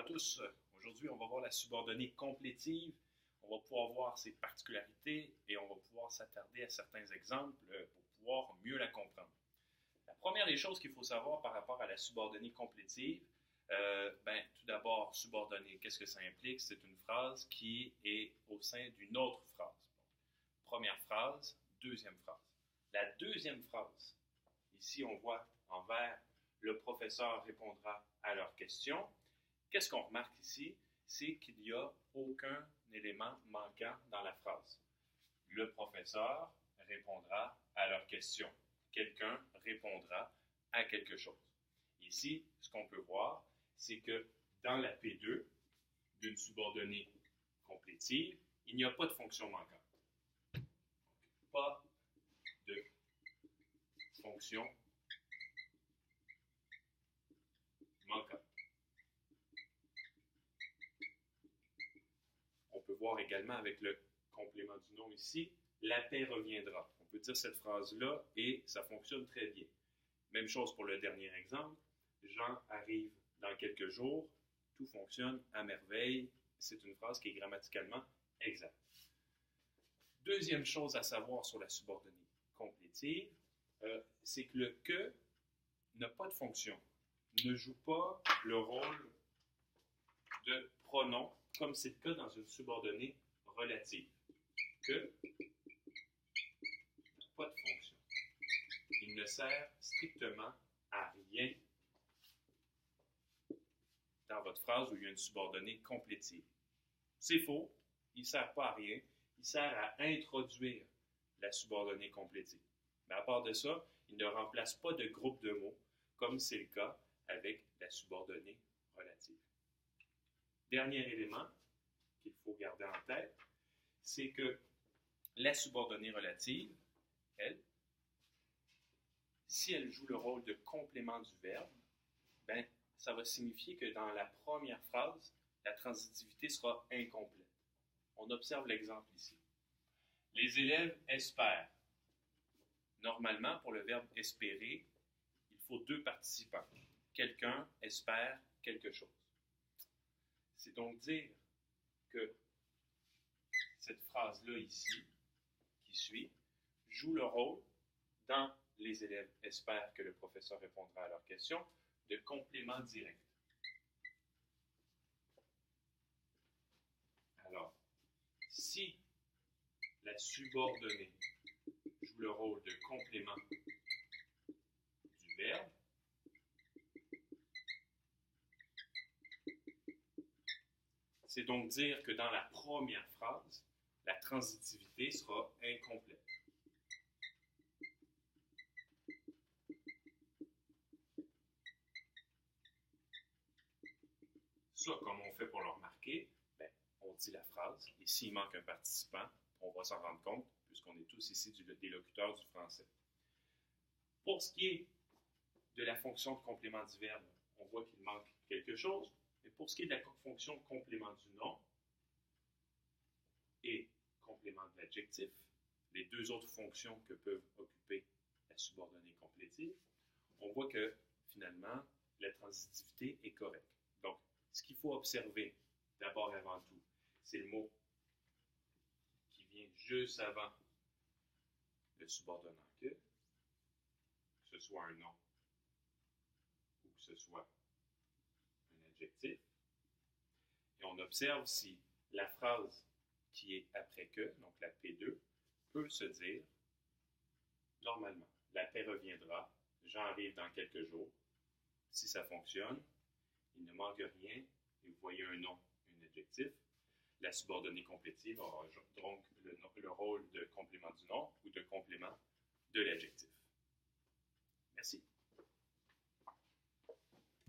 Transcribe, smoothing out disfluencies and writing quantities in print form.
tous. Aujourd'hui, on va voir la subordonnée complétive. On va pouvoir voir ses particularités et on va pouvoir s'attarder à certains exemples pour pouvoir mieux la comprendre. La première des choses qu'il faut savoir par rapport à la subordonnée complétive, tout d'abord, subordonnée, qu'est-ce que ça implique? C'est une phrase qui est au sein d'une autre phrase. Première phrase, deuxième phrase. La deuxième phrase, ici on voit en vert, le professeur répondra à leurs questions. Qu'est-ce qu'on remarque ici? C'est qu'il n'y a aucun élément manquant dans la phrase. Le professeur répondra à leurs questions. Quelqu'un répondra à quelque chose. Ici, ce qu'on peut voir, c'est que dans la P2 d'une subordonnée complétive, il n'y a pas de fonction manquante. Pas de fonction manquante. On peut voir également avec le complément du nom ici, la paix reviendra. On peut dire cette phrase-là et ça fonctionne très bien. Même chose pour le dernier exemple. Jean arrive dans quelques jours. Tout fonctionne à merveille. C'est une phrase qui est grammaticalement exacte. Deuxième chose à savoir sur la subordonnée complétive, c'est que le « que » n'a pas de fonction, ne joue pas le rôle de pronom, comme c'est le cas dans une subordonnée relative. Que n'a pas de fonction. Il ne sert strictement à rien dans votre phrase où il y a une subordonnée complétive. C'est faux, il ne sert pas à rien, il sert à introduire la subordonnée complétive. Mais à part de ça, il ne remplace pas de groupe de mots, comme c'est le cas avec la subordonnée relative. Dernier élément qu'il faut garder en tête, c'est que la subordonnée relative, elle, si elle joue le rôle de complément du verbe, ça va signifier que dans la première phrase, la transitivité sera incomplète. On observe l'exemple ici. Les élèves espèrent. Normalement, pour le verbe espérer, il faut deux participants. Quelqu'un espère quelque chose. C'est donc dire que cette phrase-là ici, qui suit, joue le rôle, dans les élèves espèrent que le professeur répondra à leurs questions, de complément direct. Alors, si la subordonnée joue le rôle de complément du verbe, c'est donc dire que dans la première phrase, la transitivité sera incomplète. Ça, comme on fait pour le remarquer, on dit la phrase, et s'il manque un participant, on va s'en rendre compte, puisqu'on est tous ici des locuteurs du français. Pour ce qui est de la fonction de complément du verbe, on voit qu'il manque quelque chose, mais pour ce qui est de la fonction de complément du nom et complément de l'adjectif, les deux autres fonctions que peuvent occuper la subordonnée complétive, on voit que, finalement, la transitivité est correcte. Donc, ce qu'il faut observer, d'abord et avant tout, c'est le mot qui vient juste avant le subordonnant que ce soit un nom ou que ce soit un adjectif. Et on observe si la phrase qui est après que, donc la P2, peut se dire normalement. La paix reviendra, Jean arrive dans quelques jours. Si ça fonctionne, il ne manque rien, et vous voyez un nom, un adjectif. La subordonnée complétive aura donc le rôle de complément du nom ou de complément de l'adjectif.